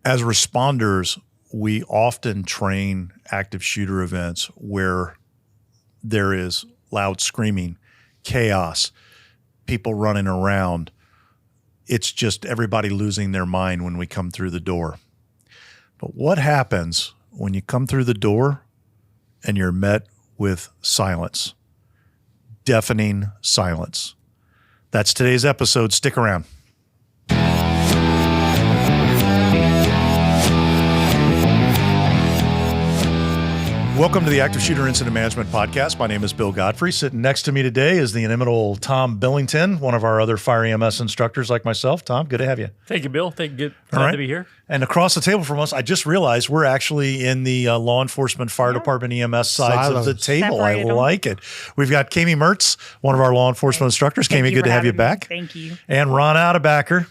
As responders, we often train active shooter events where there is loud screaming, chaos, people running around. It's just everybody losing their mind when we come through the door. But what happens when you come through the door and you're met with silence? Deafening silence. That's today's episode. Stick around. Welcome to the Active Shooter Incident Management Podcast. My name is Bill Godfrey. Sitting next to me today is the inimitable Tom Billington, one of our other fire EMS instructors like myself. Tom, good to have you. Thank you, Bill. Glad to be here. And across the table from us, I just realized we're actually in the law enforcement, fire department, EMS sides of the table. I like it. We've got Kami Mertz, one of our law enforcement instructors. Kami, good to have you back. Thank you. And Ron Adebacker.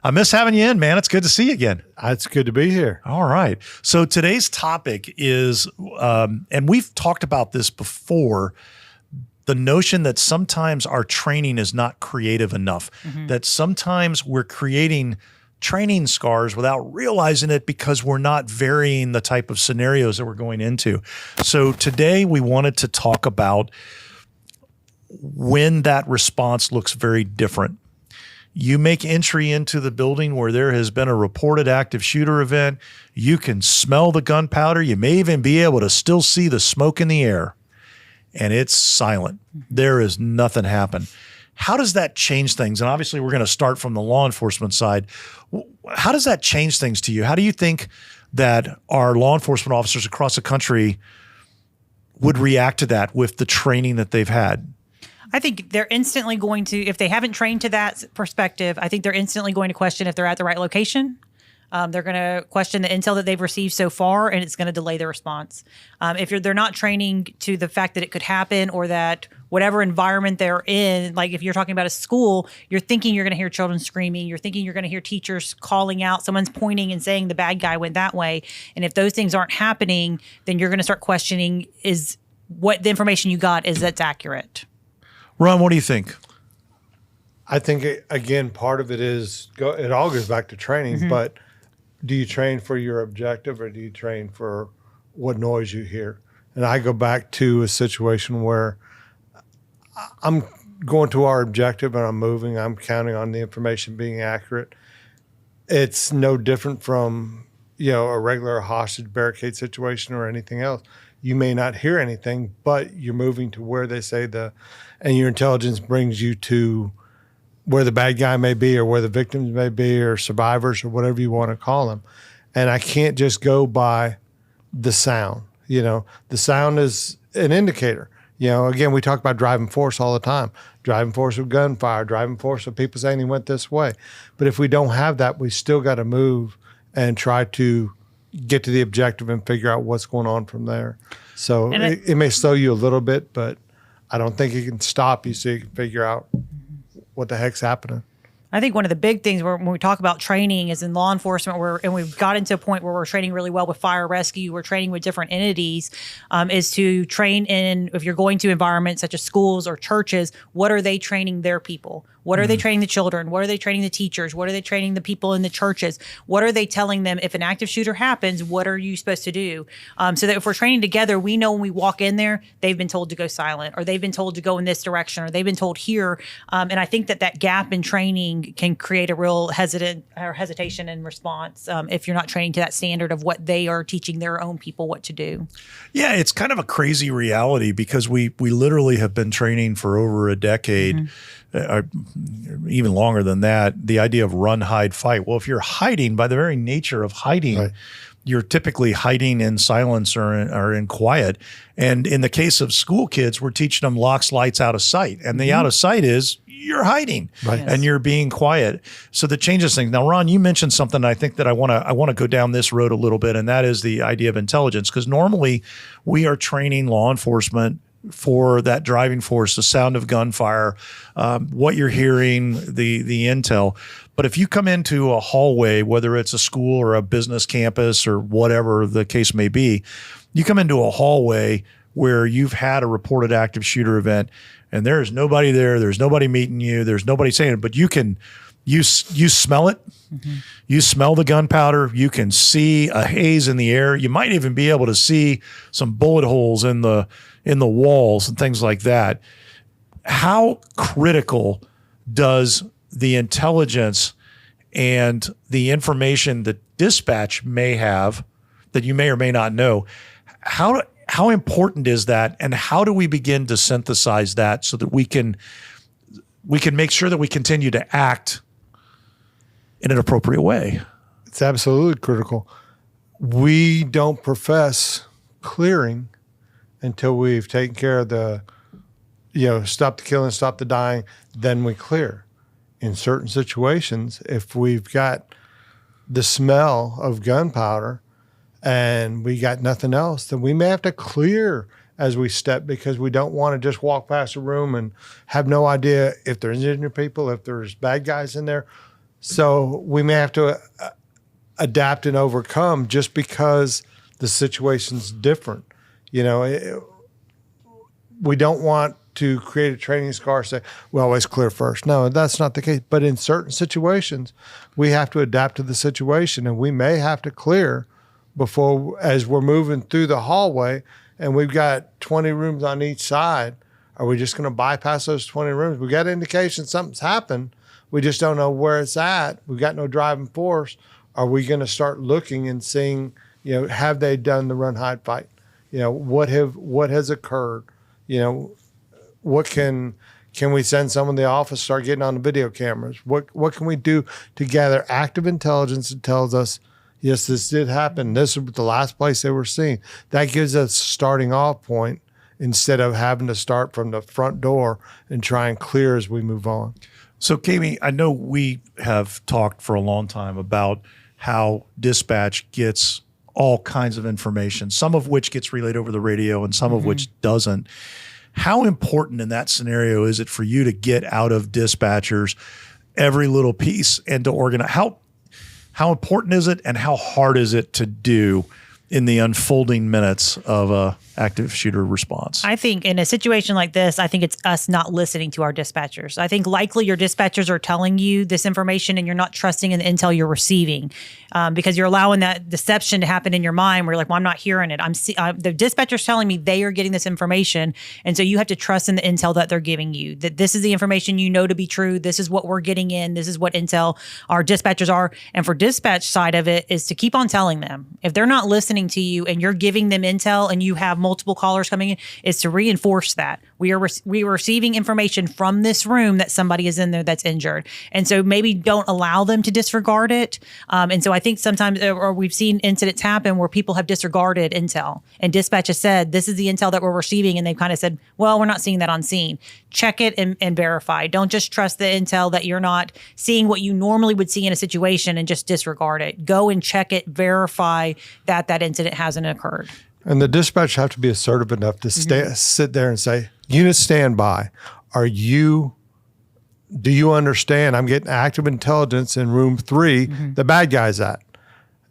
I miss having you in, man. It's good to see you again. It's good to be here. All right. So today's topic is, and we've talked about this before, the notion that sometimes our training is not creative enough, that sometimes we're creating training scars without realizing it because we're not varying the type of scenarios that we're going into. So today we wanted to talk about when that response looks very different. You make entry into the building where there has been a reported active shooter event. You can smell the gunpowder. You may even be able to still see the smoke in the air, and it's silent. There is nothing happen. How does that change things? And obviously we're going to start from the law enforcement side. How does that change things to you? How do you think that our law enforcement officers across the country would react to that with the training that they've had? I think they're instantly going to, if they haven't trained to that perspective, I think they're instantly going to question if they're at the right location. They're going to question the intel that they've received so far, and it's going to delay the response. If they're not training to the fact that it could happen or that whatever environment they're in, like if you're talking about a school, you're thinking you're going to hear children screaming. You're thinking you're going to hear teachers calling out. Someone's pointing and saying the bad guy went that way. And if those things aren't happening, then you're going to start questioning is what the information you got, is that's accurate. Ron, what do you think? I think, again, part of it is, it all goes back to training, but do you train for your objective or do you train for what noise you hear? And I go back to a situation where I'm going to our objective and I'm moving, I'm counting on the information being accurate. It's no different from, a regular hostage barricade situation or anything else. You may not hear anything, but you're moving to where they say and your intelligence brings you to where the bad guy may be or where the victims may be or survivors or whatever you want to call them. And I can't just go by the sound. The sound is an indicator. Again, we talk about driving force all the time. Driving force of gunfire, driving force of people saying he went this way. But if we don't have that, we still got to move and try to get to the objective and figure out what's going on from there. So it may slow you a little bit, but I don't think it can stop you so you can figure out what the heck's happening. I think one of the big things when we talk about training is in law enforcement, and we've got into a point where we're training really well with fire rescue, we're training with different entities, is to train in, if you're going to environments such as schools or churches, what are they training their people? What are they training the children? What are they training the teachers? What are they training the people in the churches? What are they telling them if an active shooter happens, what are you supposed to do? So that if we're training together, we know when we walk in there, they've been told to go silent, or they've been told to go in this direction, or they've been told here. And I think that gap in training can create a real hesitation in response if you're not training to that standard of what they are teaching their own people what to do. Yeah, it's kind of a crazy reality because we literally have been training for over a decade. Even longer than that, the idea of run, hide, fight. Well, if you're hiding, by the very nature of hiding, right, you're typically hiding in silence or in quiet. And in the case of school kids, we're teaching them locks, lights, out of sight. And the out of sight is you're hiding, right, and you're being quiet. So that changes things. Now, Ron, you mentioned something I think that I want to go down this road a little bit, and that is the idea of intelligence. Because normally we are training law enforcement for that driving force, the sound of gunfire, what you're hearing, the intel. But if you come into a hallway, whether it's a school or a business campus or whatever the case may be, you come into a hallway where you've had a reported active shooter event and there's nobody there, there's nobody meeting you, there's nobody saying it, but you can You smell it. You smell the gunpowder. You can see a haze in the air. You might even be able to see some bullet holes in the walls and things like that. How critical does the intelligence and the information that dispatch may have that you may or may not know, how important is that, and how do we begin to synthesize that so that we can make sure that we continue to act in an appropriate way? It's absolutely critical. We don't profess clearing until we've taken care of the, stop the killing, stop the dying, then we clear. In certain situations, if we've got the smell of gunpowder and we got nothing else, then we may have to clear as we step, because we don't want to just walk past a room and have no idea if there's injured people, if there's bad guys in there. So we may have to adapt and overcome just because the situation's different. We don't want to create a training scar, say, we always clear first. No, that's not the case. But in certain situations, we have to adapt to the situation, and we may have to clear before, as we're moving through the hallway and we've got 20 rooms on each side. Are we just going to bypass those 20 rooms? We got indication something's happened. We just don't know where it's at. We've got no driving force. Are we going to start looking and seeing, have they done the run, hide, fight? What has occurred? What can we send someone to the office, start getting on the video cameras? What can we do to gather active intelligence that tells us, yes, this did happen. This was the last place they were seen. That gives us a starting off point instead of having to start from the front door and try and clear as we move on. So, Kami, I know we have talked for a long time about how dispatch gets all kinds of information, some of which gets relayed over the radio and some of which doesn't. How important in that scenario is it for you to get out of dispatchers every little piece and to organize? How important is it, and how hard is it to do in the unfolding minutes of a active shooter response? I think in a situation like this, I think it's us not listening to our dispatchers. I think likely your dispatchers are telling you this information and you're not trusting in the intel you're receiving, because you're allowing that deception to happen in your mind where you're like, well, I'm not hearing it. The dispatcher's telling me they are getting this information. And so you have to trust in the intel that they're giving you, that this is the information you know to be true. This is what we're getting in. This is what intel our dispatchers are. And for dispatch side of it is to keep on telling them. If they're not listening to you and you're giving them intel and you have multiple callers coming in, is to reinforce that we are receiving information from this room that somebody is in there that's injured. And so maybe don't allow them to disregard it. And so I think sometimes, or we've seen incidents happen where people have disregarded intel and dispatch has said, this is the intel that we're receiving. And they've kind of said, well, we're not seeing that on scene. Check it and verify. Don't just trust the intel that you're not seeing what you normally would see in a situation and just disregard it. Go and check it, verify that incident hasn't occurred. And the dispatch have to be assertive enough to sit there and say, unit standby. Do you understand? I'm getting active intelligence in room 3, the bad guy's at.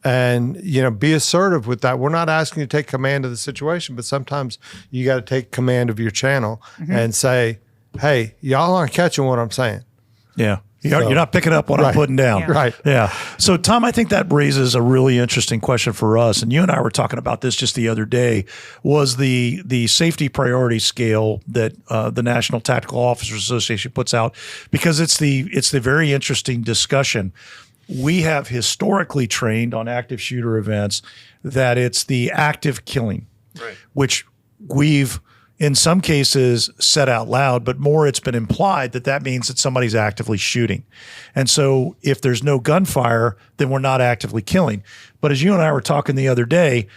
And, be assertive with that. We're not asking you to take command of the situation, but sometimes you got to take command of your channel and say, hey, y'all aren't catching what I'm saying. Yeah. You're not picking up what I'm putting down. Yeah. Right. Yeah. So, Tom, I think that raises a really interesting question for us. And you and I were talking about this just the other day, was the safety priority scale that the National Tactical Officers Association puts out, because it's the very interesting discussion. We have historically trained on active shooter events that it's the active killing, which we've in some cases said out loud, but more it's been implied that means that somebody's actively shooting. And so if there's no gunfire, then we're not actively killing. But as you and I were talking the other day,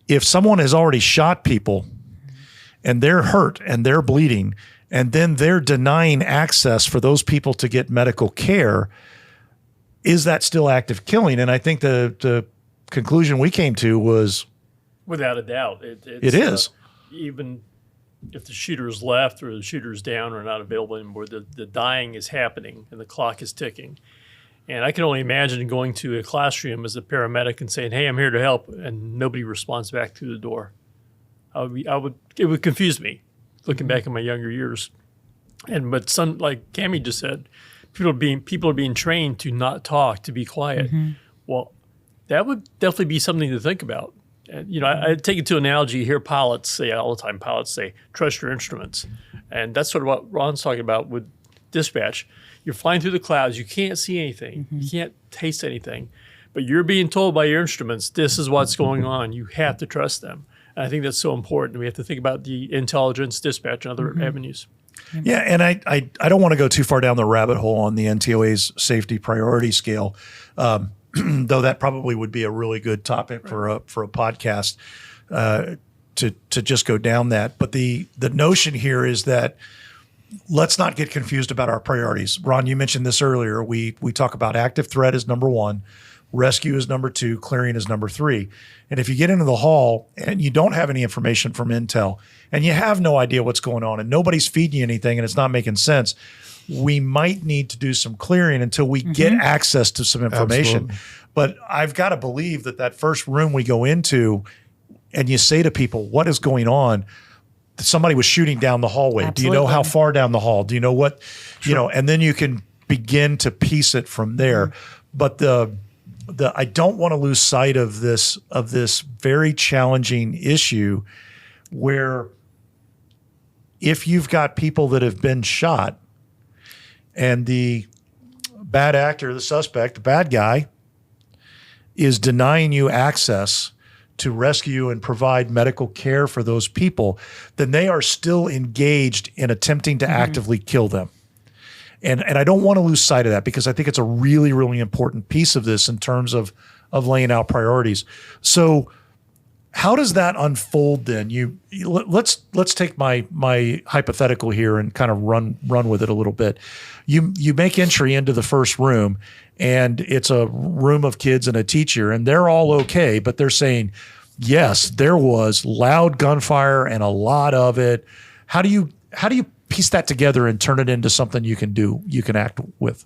if someone has already shot people and they're hurt and they're bleeding, and then they're denying access for those people to get medical care, is that still active killing? And I think the conclusion we came to was, without a doubt, it is. Even if the shooter's left or the shooter's down or not available anymore, the dying is happening and the clock is ticking. And I can only imagine going to a classroom as a paramedic and saying, hey, I'm here to help, and nobody responds back through the door. It would confuse me looking back in my younger years. But like Kami just said, people are being trained to not talk, to be quiet. Well, that would definitely be something to think about. And, I take it to analogy. You hear pilots say all the time, trust your instruments. And that's sort of what Ron's talking about with dispatch. You're flying through the clouds. You can't see anything. You can't taste anything. But you're being told by your instruments, this is what's going on. You have to trust them. And I think that's so important. We have to think about the intelligence, dispatch, and other avenues. Yeah, and I don't want to go too far down the rabbit hole on the NTOA's safety priority scale, though that probably would be a really good topic for a podcast to just go down that. But the notion here is that let's not get confused about our priorities. Ron, you mentioned this earlier. We talk about active threat as number one, rescue is number two, clearing is number three. And if you get into the hall and you don't have any information from intel and you have no idea what's going on and nobody's feeding you anything and it's not making sense, we might need to do some clearing until we get access to some information. Absolutely. But I've got to believe that first room we go into and you say to people, what is going on? Somebody was shooting down the hallway. Absolutely. Do you know how far down the hall? Do you know what, and then you can begin to piece it from there. But I don't want to lose sight of this very challenging issue where if you've got people that have been shot and the bad actor, the suspect, the bad guy, is denying you access to rescue and provide medical care for those people, then they are still engaged in attempting to actively kill them. And I don't want to lose sight of that because I think it's a really, really important piece of this in terms of laying out priorities. So how does that unfold then? Let's take my hypothetical here and kind of run with it a little bit. You make entry into the first room and it's a room of kids and a teacher and they're all okay, but they're saying, yes, there was loud gunfire and a lot of it. How do you piece that together and turn it into something you can act with?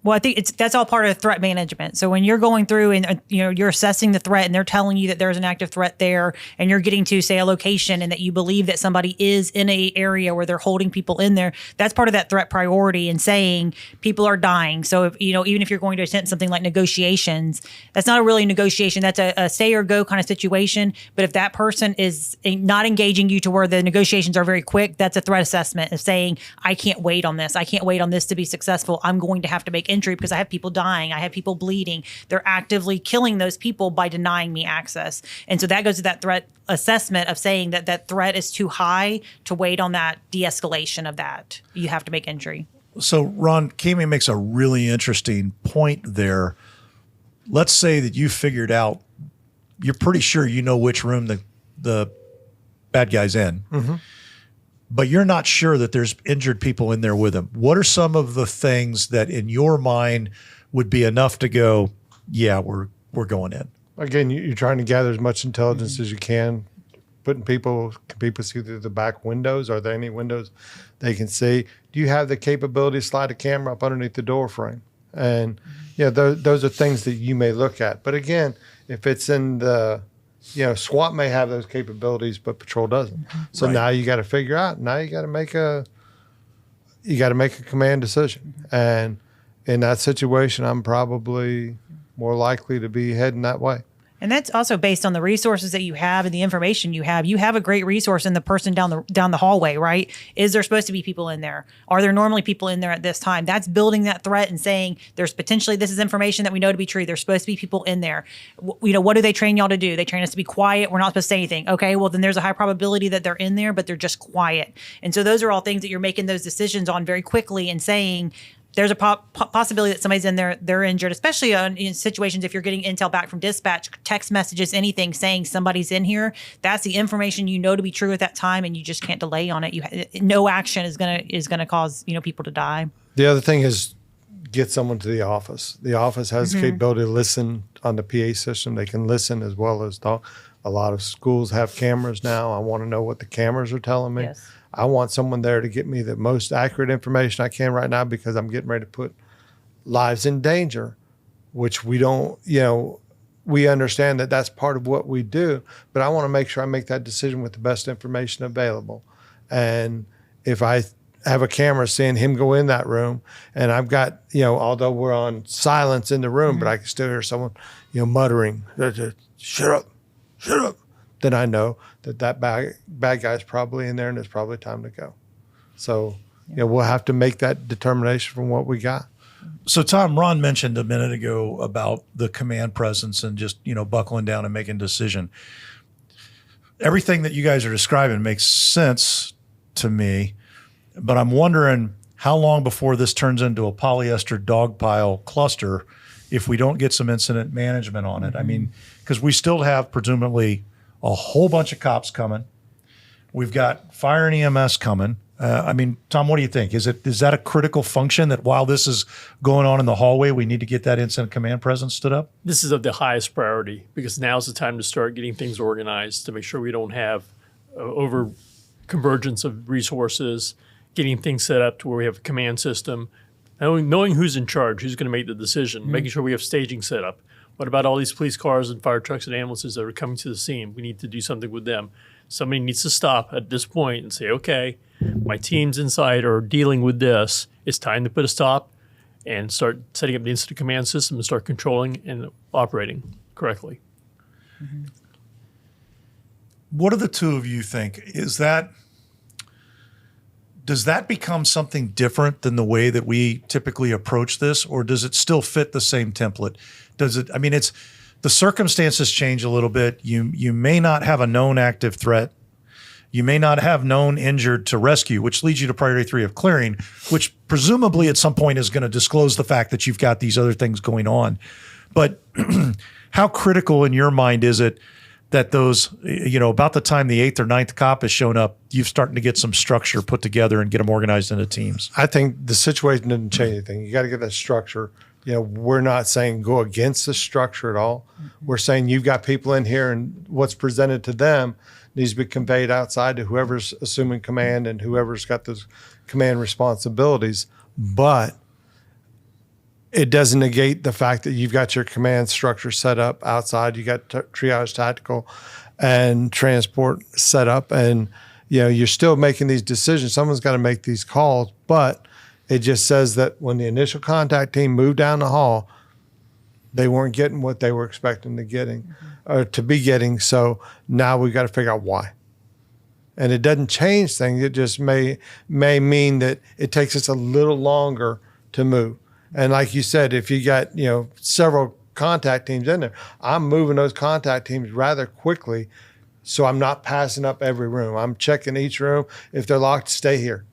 Well, I think that's all part of threat management. So when you're going through and you're assessing the threat and they're telling you that there's an active threat there and you're getting to, say, a location and that you believe that somebody is in a area where they're holding people in there, that's part of that threat priority and saying people are dying. So if, even if you're going to attempt something like negotiations, that's not a really negotiation. That's a stay or go kind of situation. But if that person is not engaging you to where the negotiations are very quick, that's a threat assessment of saying, I can't wait on this. I can't wait on this to be successful. I'm going to have to make entry because I have people dying. I have people bleeding. They're actively killing those people by denying me access. And so that goes to that threat assessment of saying that threat is too high to wait on that de-escalation of that. You have to make entry. So Ron, Kimi makes a really interesting point there. Let's say that you figured out, you're pretty sure you know which room the bad guy's in. But you're not sure that there's injured people in there with him. What are some of the things that in your mind would be enough to go, yeah, we're going in? Again, you're trying to gather as much intelligence as you can. Can people see through the back windows? Are there any windows they can see? Do you have the capability to slide a camera up underneath the door frame? And those are things that you may look at. But again, if it's in the SWAT may have those capabilities, but patrol doesn't. So now you got to figure out. Now you got to make a command decision. And in that situation, I'm probably more likely to be heading that way. And that's also based on the resources that you have and the information you have. You have a great resource in the person down the hallway, right? Is there supposed to be people in there? Are there normally people in there at this time? That's building that threat and saying there's potentially, this is information that we know to be true. There's supposed to be people in there. What do they train y'all to do? They train us to be quiet. We're not supposed to say anything. Okay, well then there's a high probability that they're in there, but they're just quiet. And so those are all things that you're making those decisions on very quickly and saying, there's a possibility that somebody's in there, they're injured, especially in situations if you're getting intel back from dispatch, text messages, anything saying somebody's in here. That's the information you know to be true at that time, and you just can't delay on it. No action is gonna cause people to die. The other thing is get someone to the office. The office has the capability to listen on the PA system. They can listen as well as talk. A lot of schools have cameras now. I want to know what the cameras are telling me. Yes. I want someone there to get me the most accurate information I can right now because I'm getting ready to put lives in danger, which we don't, we understand that that's part of what we do, but I want to make sure I make that decision with the best information available. And if I have a camera seeing him go in that room, and I've got, although we're on silence in the room, but I can still hear someone, muttering, shut up, shut up. Then I know that bad guy's probably in there and it's probably time to go. So, we'll have to make that determination from what we got. So Tom, Ron mentioned a minute ago about the command presence and just, buckling down and making a decision. Everything that you guys are describing makes sense to me, but I'm wondering how long before this turns into a polyester dog pile cluster if we don't get some incident management on it. I mean, because we still have presumably a whole bunch of cops coming. We've got fire and EMS coming. Tom, what do you think? Is that a critical function that while this is going on in the hallway, we need to get that incident command presence stood up? This is of the highest priority because now's the time to start getting things organized to make sure we don't have over convergence of resources, getting things set up to where we have a command system, knowing who's in charge, who's going to make the decision, making sure we have staging set up. What about all these police cars and fire trucks and ambulances that are coming to the scene? We need to do something with them. Somebody needs to stop at this point and say, okay, my teams inside are dealing with this. It's time to put a stop and start setting up the incident command system and start controlling and operating correctly. What do the two of you think? Does that become something different than the way that we typically approach this, or does it still fit the same template? It's the circumstances change a little bit. You may not have a known active threat. You may not have known injured to rescue, which leads you to priority 3 of clearing, which presumably at some point is going to disclose the fact that you've got these other things going on. But how critical in your mind is it that those, about the time the 8th or 9th cop has shown up, you're starting to get some structure put together and get them organized into teams? I think the situation didn't change anything. You got to get that structure. We're not saying go against the structure at all. We're saying you've got people in here and what's presented to them needs to be conveyed outside to whoever's assuming command and whoever's got those command responsibilities. But it doesn't negate the fact that you've got your command structure set up outside. You got triage, tactical, and transport set up, and you're still making these decisions. Someone's got to make these calls, but it just says that when the initial contact team moved down the hall, they weren't getting what they were expecting to be getting. So now we've got to figure out why. And it doesn't change things. It just may mean that it takes us a little longer to move. And like you said, if you got, several contact teams in there, I'm moving those contact teams rather quickly. So I'm not passing up every room. I'm checking each room. If they're locked, stay here.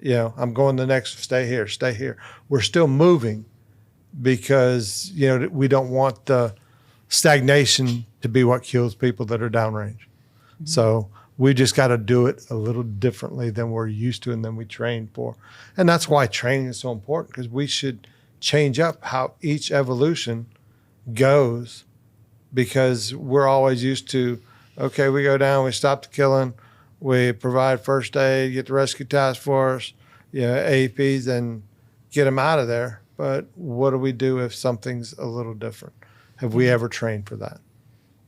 I'm going the next, stay here, stay here. We're still moving because, we don't want the stagnation to be what kills people that are downrange. So we just got to do it a little differently than we're used to and than we trained for. And that's why training is so important, because we should change up how each evolution goes, because we're always used to, okay, we go down, we stop the killing, we provide first aid, get the rescue task force, APs, and get them out of there. But what do we do if something's a little different? Have we ever trained for that?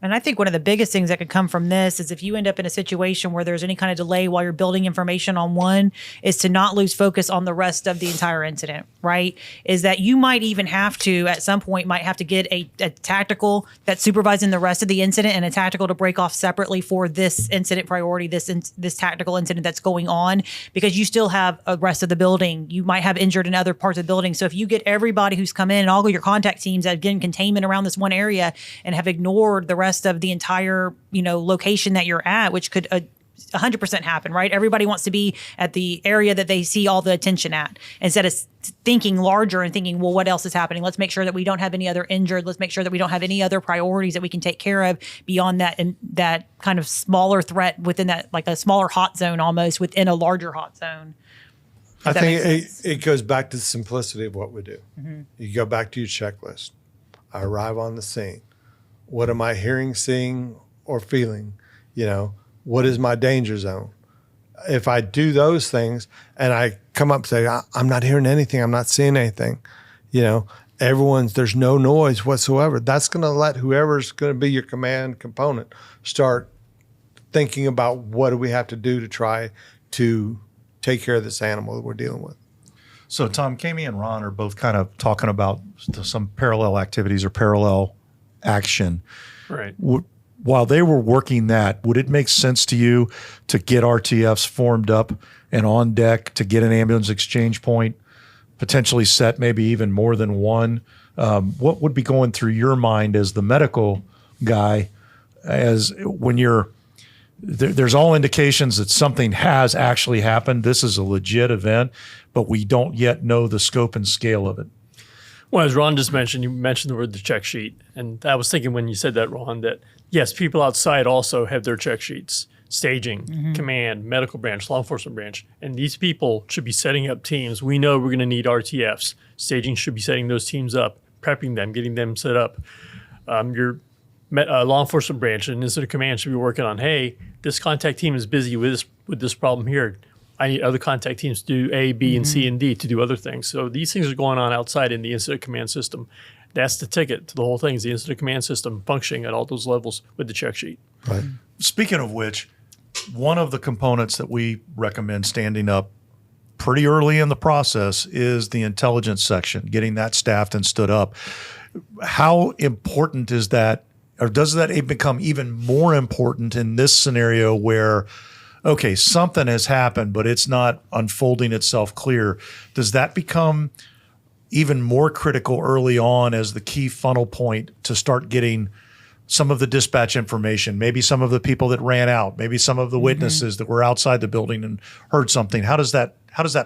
And I think one of the biggest things that could come from this is if you end up in a situation where there's any kind of delay while you're building information on one, is to not lose focus on the rest of the entire incident, right? Is that you might even have to, at some point, might have to get a tactical that's supervising the rest of the incident and a tactical to break off separately for this incident priority, this tactical incident that's going on, because you still have a rest of the building. You might have injured in other parts of the building. So if you get everybody who's come in and all of your contact teams that have given containment around this one area and have ignored the rest of the entire, location that you're at, which could 100% happen, right? Everybody wants to be at the area that they see all the attention at, instead of thinking larger and thinking, well, what else is happening? Let's make sure that we don't have any other injured. Let's make sure that we don't have any other priorities that we can take care of beyond that, and that kind of smaller threat within that, like a smaller hot zone almost within a larger hot zone. I think it goes back to the simplicity of what we do. You go back to your checklist. I arrive on the scene. What am I hearing, seeing, or feeling? What is my danger zone? If I do those things and I come up and say, I'm not hearing anything, I'm not seeing anything, there's no noise whatsoever. That's going to let whoever's going to be your command component start thinking about what do we have to do to try to take care of this animal that we're dealing with. So Tom, Kami and Ron are both kind of talking about some parallel activities or parallel action. Right. While they were working that, would it make sense to you to get RTFs formed up and on deck to get an ambulance exchange point, potentially set maybe even more than one? What would be going through your mind as the medical guy as when there's all indications that something has actually happened. This is a legit event, but we don't yet know the scope and scale of it. Well, as Ron just mentioned, you mentioned the word the check sheet. And I was thinking when you said that, Ron, that yes, people outside also have their check sheets, staging, command, medical branch, law enforcement branch. And these people should be setting up teams. We know we're going to need RTFs. Staging should be setting those teams up, prepping them, getting them set up. Your law enforcement branch and incident command should be working on, hey, this contact team is busy with this problem here. I need other contact teams to do A, B, and C, and D to do other things. So these things are going on outside in the incident command system. That's the ticket to the whole thing, is the incident command system functioning at all those levels with the check sheet. Right. Speaking of which, one of the components that we recommend standing up pretty early in the process is the intelligence section, getting that staffed and stood up. How important is that, or does that become even more important in this scenario where, okay, something has happened, but it's not unfolding itself clear? Does that become even more critical early on as the key funnel point to start getting some of the dispatch information, maybe some of the people that ran out, maybe some of the witnesses that were outside the building and heard something? How does that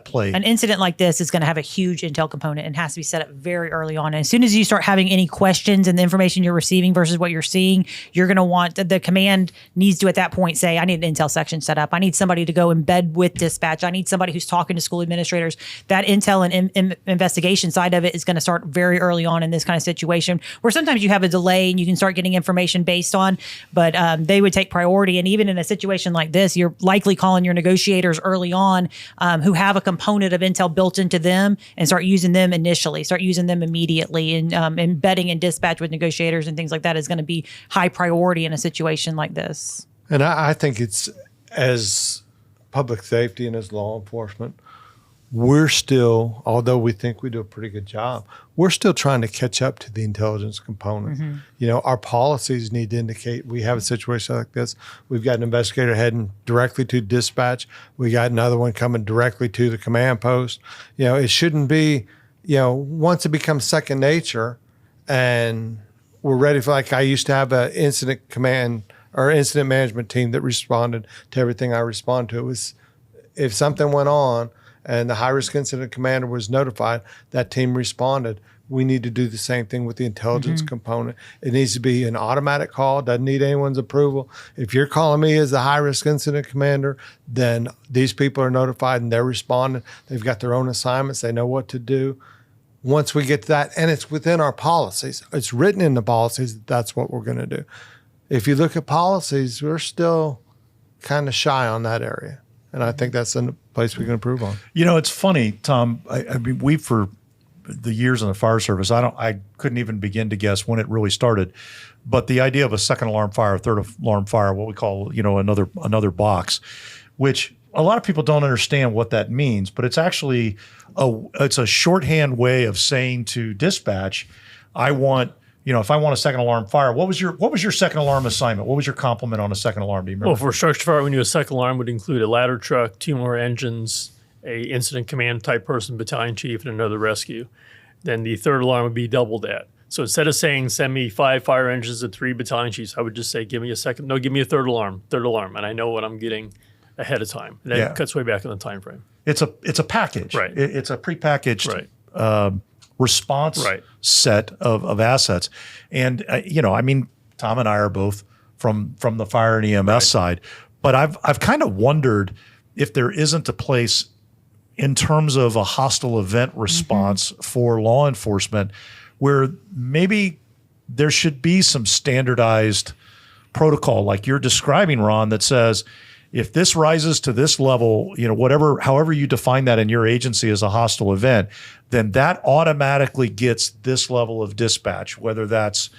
play? An incident like this is going to have a huge intel component and has to be set up very early on. And as soon as you start having any questions and the information you're receiving versus what you're seeing, you're going to want the command needs to at that point say, I need an intel section set up. I need somebody to go embed with dispatch. I need somebody who's talking to school administrators. That intel and investigation side of it is going to start very early on in this kind of situation where sometimes you have a delay and you can start getting information based on, but they would take priority. And even in a situation like this, you're likely calling your negotiators early on who have a component of intel built into them and start using them initially, start using them immediately, and embedding in dispatch with negotiators and things like that is going to be high priority in a situation like this. And I think it's, as public safety and as law enforcement, we're still, although we think we do a pretty good job, we're still trying to catch up to the intelligence component. You know, our policies need to indicate we have a situation like this. We've got an investigator heading directly to dispatch. We got another one coming directly to the command post. You know, it shouldn't be, you know, once it becomes second nature and we're ready for, like I used to have an incident command or incident management team that responded to everything I respond to. It was, if something went on, and the high-risk incident commander was notified, that team responded. We need to do the same thing with the intelligence component. It needs to be an automatic call, doesn't need anyone's approval. If you're calling me as the high-risk incident commander, then these people are notified and they're responding. They've got their own assignments. They know what to do. Once we get to that, and it's within our policies, it's written in the policies that that's what we're going to do. If you look at policies, we're still kind of shy on that area. And I think that's a place we can improve on. You know, it's funny, Tom. I mean, for the years in the fire service, I couldn't even begin to guess when it really started. But the idea of a second alarm fire, third alarm fire, what we call, you know, another box, which a lot of people don't understand what that means. But it's actually it's a shorthand way of saying to dispatch, I want. You know, if I want a second alarm fire, what was your second alarm assignment? What was your complement on a second alarm? Do you remember? Well, for a structure fire, we knew a second alarm would include a ladder truck, 2 more engines, a incident command type person, battalion chief, and another rescue. Then the third alarm would be double that. So instead of saying send me 5 fire engines and 3 battalion chiefs, I would just say give me a third alarm, and I know what I'm getting ahead of time. And that cuts way back in the time frame. It's a package, right? It's a prepackaged right. Response set of assets. And, you know, I mean, Tom and I are both from the fire and EMS side, but I've kind of wondered if there isn't a place in terms of a hostile event response for law enforcement where maybe there should be some standardized protocol like you're describing, Ron, that says, if this rises to this level, you know, however you define that in your agency as a hostile event, then that automatically gets this level of dispatch, whether that's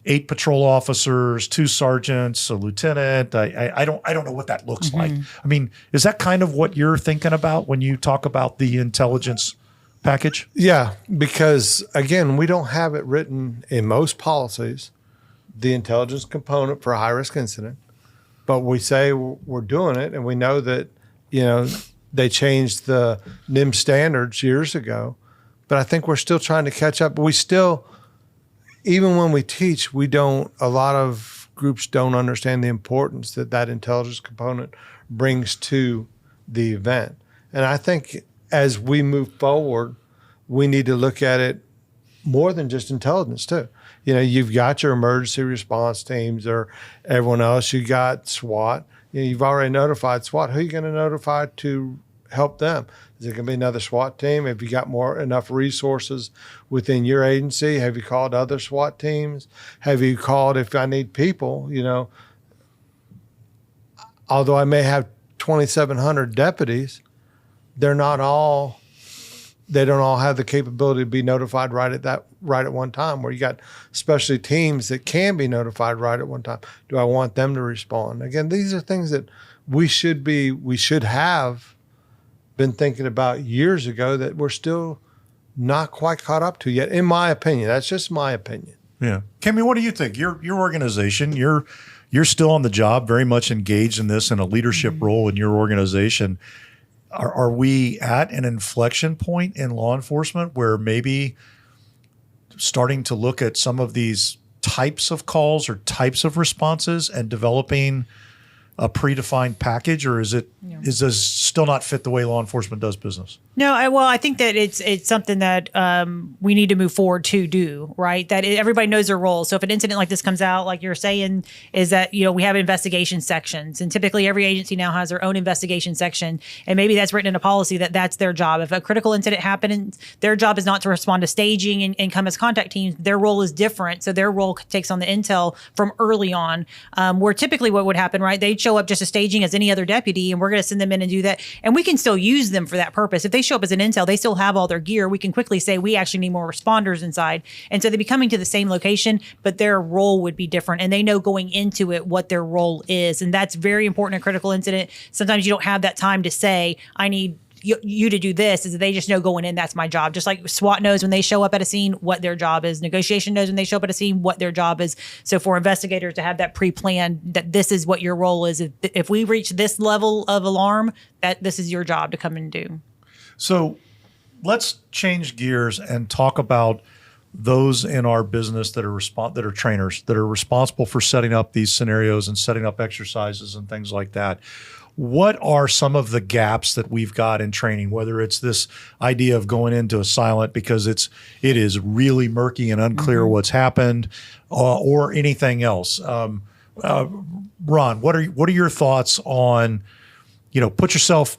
8 patrol officers, 2 sergeants, a lieutenant. I don't know what that looks like. I mean, is that kind of what you're thinking about when you talk about the intelligence package? Yeah, because again, we don't have it written in most policies, the intelligence component for a high risk incident, but we say we're doing it, and we know that, they changed the NIM standards years ago, but I think we're still trying to catch up. We still, even when we teach, a lot of groups don't understand the importance that intelligence component brings to the event. And I think as we move forward, we need to look at it more than just intelligence too. You've got your emergency response teams or everyone else. You got SWAT. You've already notified SWAT. Who are you going to notify to help them? Is it going to be another SWAT team? Have you got enough resources within your agency? Have you called other SWAT teams? Have you called, if I need people, although I may have 2,700 deputies, they don't all have the capability to be notified right at one time, where you got specialty teams that can be notified right at one time. Do I want them to respond? Again, these are things that we should have been thinking about years ago that we're still not quite caught up to yet, in my opinion. That's just my opinion. Yeah. Kimmy, what do you think? Your organization, you're still on the job, very much engaged in this in a leadership role in your organization. Are we at an inflection point in law enforcement where maybe starting to look at some of these types of calls or types of responses and developing a predefined package, or is this still not fit the way law enforcement does business? No, I think that it's something that we need to move forward to do, right? That everybody knows their role. So if an incident like this comes out, like you're saying, is that, we have investigation sections, and typically every agency now has their own investigation section, and maybe that's written in a policy that's their job. If a critical incident happens, their job is not to respond to staging and come as contact teams. Their role is different. So their role takes on the intel from early on, where typically what would happen, right? They'd show up just as staging as any other deputy, and we're going to send them in and do that. And we can still use them for that purpose. If they show up as an intel, they still have all their gear. We can quickly say we actually need more responders inside. And so they'd be coming to the same location, but their role would be different. And they know going into it what their role is. And that's very important in a critical incident. Sometimes you don't have that time to say, I need you to do this. Is that they just know going in, that's my job. Just like SWAT knows when they show up at a scene what their job is. Negotiation knows when they show up at a scene what their job is. So for investigators to have that pre-planned, that this is what your role is. If we reach this level of alarm, that this is your job to come and do. So let's change gears and talk about those in our business that are trainers, that are responsible for setting up these scenarios and setting up exercises and things like that. What are some of the gaps that we've got in training, whether it's this idea of going into a silent because it is really murky and unclear what's happened, or anything else? Ron, what are your thoughts on, put yourself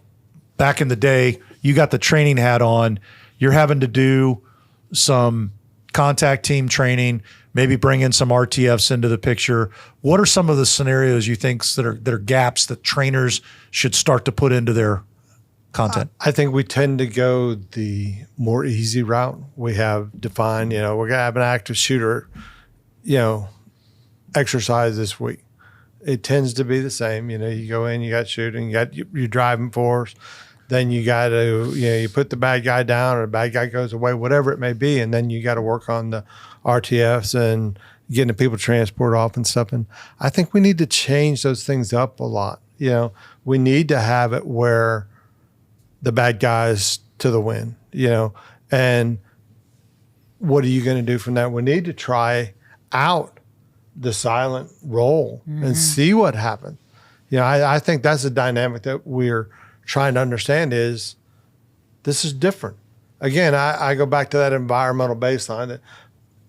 back in the day, you got the training hat on, you're having to do some contact team training, maybe bring in some RTFs into the picture. What are some of the scenarios you think that are gaps that trainers should start to put into their content? I think we tend to go the more easy route. We have defined, we're going to have an active shooter, exercise this week. It tends to be the same. You go in, you got shooting, you got your driving force. Then you got to, you put the bad guy down, or the bad guy goes away, whatever it may be. And then you got to work on the RTFs and getting the people transport off and stuff. And I think we need to change those things up a lot. We need to have it where the bad guys to the win, and what are you going to do from that? We need to try out the silent role and see what happens. I think that's the dynamic that we're trying to understand is this is different. Again, I go back to that environmental baseline that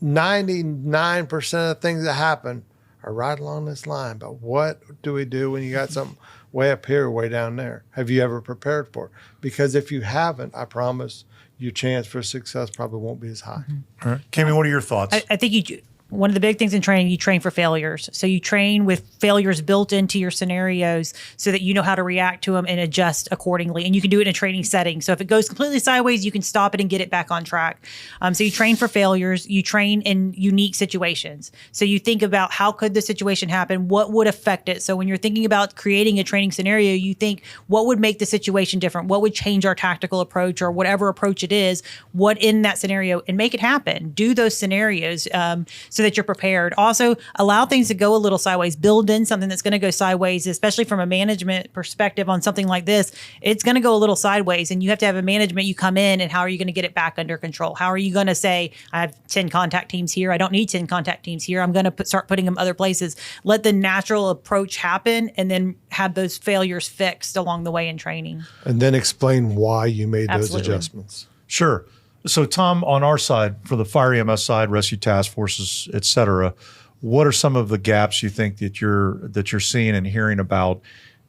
99% of the things that happen are right along this line. But what do we do when you got something way up here, way down there? Have you ever prepared for it? Because if you haven't, I promise your chance for success probably won't be as high. All right. Kimmy, what are your thoughts? I think One of the big things in training, you train for failures. So you train with failures built into your scenarios so that you know how to react to them and adjust accordingly. And you can do it in a training setting. So if it goes completely sideways, you can stop it and get it back on track. So you train for failures. You train in unique situations. So you think about how could the situation happen? What would affect it? So when you're thinking about creating a training scenario, you think what would make the situation different? What would change our tactical approach or whatever approach it is? What in that scenario, and make it happen. Do those scenarios so that you're prepared. Also, allow things to go a little sideways. Build in something that's going to go sideways, especially from a management perspective on something like this. It's going to go a little sideways, and you have to have a management. You come in, and how are you going to get it back under control? How are you going to say, I have 10 contact teams here. I don't need 10 contact teams here. I'm going to start putting them other places. Let the natural approach happen, and then have those failures fixed along the way in training. And then explain why you made those Absolutely. adjustments. Sure. So, Tom, on our side, for the fire EMS side, rescue task forces, et cetera, what are some of the gaps you think that you're seeing and hearing about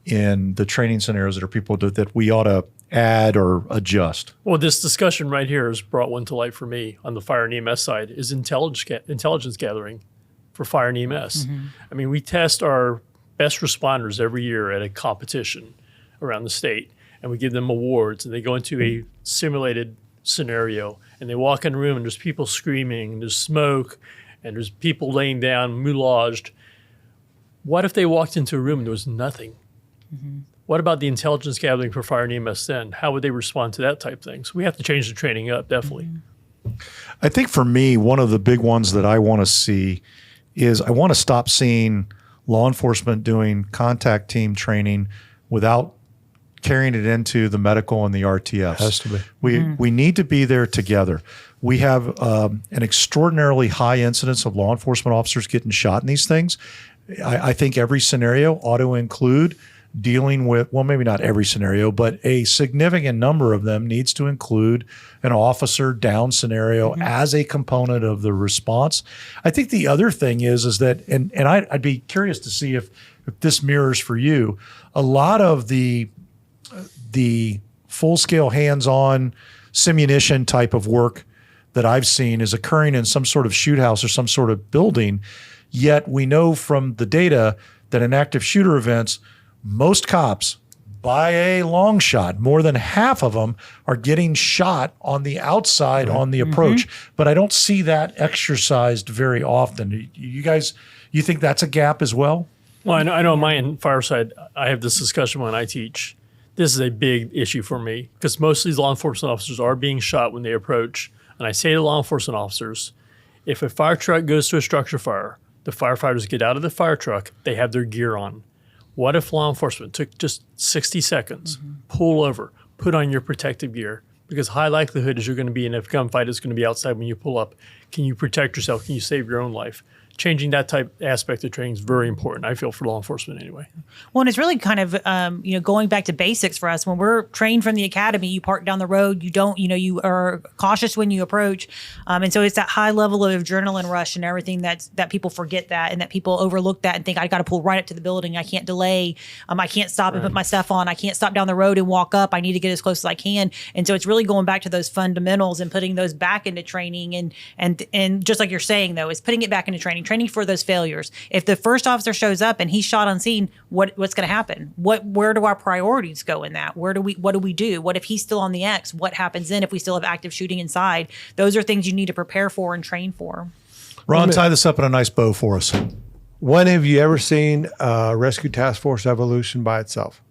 in the training scenarios that are people that we ought to add or adjust? Well, this discussion right here has brought one to light for me on the fire and EMS side is intelligence gathering for fire and EMS. I mean, we test our best responders every year at a competition around the state, and we give them awards, and they go into a simulated scenario, and they walk in a room, and there's people screaming, and there's smoke, and there's people laying down, moulaged. What if they walked into a room and there was nothing? What about the intelligence gathering for fire and EMS then? How would they respond to that type of thing? So we have to change the training up, definitely. I think for me, one of the big ones that I want to see is I want to stop seeing law enforcement doing contact team training without carrying it into the medical and the RTFs. Has to be. We need to be there together. We have an extraordinarily high incidence of law enforcement officers getting shot in these things. I think every scenario ought to include dealing with, well, maybe not every scenario, but a significant number of them needs to include an officer down scenario as a component of the response. I think the other thing is that, and I'd be curious to see if this mirrors for you, a lot of the full-scale hands-on simunition type of work that I've seen is occurring in some sort of shoot house or some sort of building. Yet we know from the data that in active shooter events, most cops, by a long shot, more than half of them are getting shot on the outside on the approach. But I don't see that exercised very often. You guys, you think that's a gap as well? Well, I know on my fireside, I have this discussion when I teach. This is a big issue for me because most of these law enforcement officers are being shot when they approach. And I say to law enforcement officers, if a fire truck goes to a structure fire, the firefighters get out of the fire truck, they have their gear on. What if law enforcement took just 60 seconds, pull over, put on your protective gear? Because high likelihood is you're going to be in a gunfight is going to be outside when you pull up. Can you protect yourself? Can you save your own life? Changing that type aspect of training is very important, I feel, for law enforcement anyway. Well, and it's really kind of, going back to basics for us. When we're trained from the academy, you park down the road, you are cautious when you approach. And so it's that high level of adrenaline rush and everything that people forget that and that people overlook that and think, I got to pull right up to the building. I can't delay. I can't stop and put my stuff on. I can't stop down the road and walk up. I need to get as close as I can. And so it's really going back to those fundamentals and putting those back into training. And just like you're saying, though, is putting it back into training for those failures. If the first officer shows up and he's shot on scene, what's going to happen? Where do our priorities go in that? What do we do? What if he's still on the X? What happens then if we still have active shooting inside? Those are things you need to prepare for and train for. Ron, tie this up in a nice bow for us. When have you ever seen a rescue task force evolution by itself,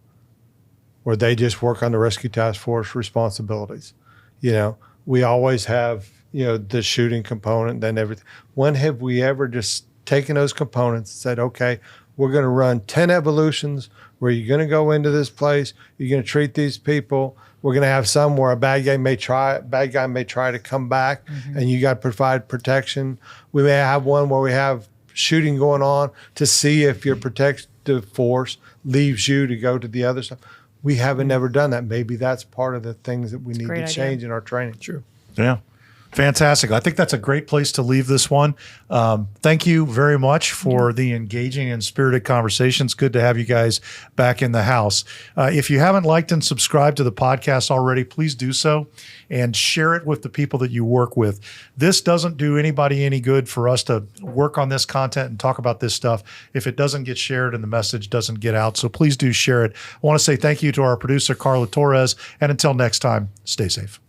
where they just work on the rescue task force responsibilities? We always have the shooting component, then everything. When have we ever just taken those components and said, okay, we're going to run 10 evolutions where you're going to go into this place, you're going to treat these people. We're going to have some where a bad guy may try to come back and you got to provide protection. We may have one where we have shooting going on to see if your protective force leaves you to go to the other side. We haven't never done that. Maybe that's part of the things that we need to change in our training. Sure. Yeah. Fantastic. I think that's a great place to leave this one. Thank you very much for the engaging and spirited conversations. Good to have you guys back in the house. If you haven't liked and subscribed to the podcast already, please do so and share it with the people that you work with. This doesn't do anybody any good for us to work on this content and talk about this stuff if it doesn't get shared and the message doesn't get out. So please do share it. I want to say thank you to our producer, Carla Torres. And until next time, stay safe.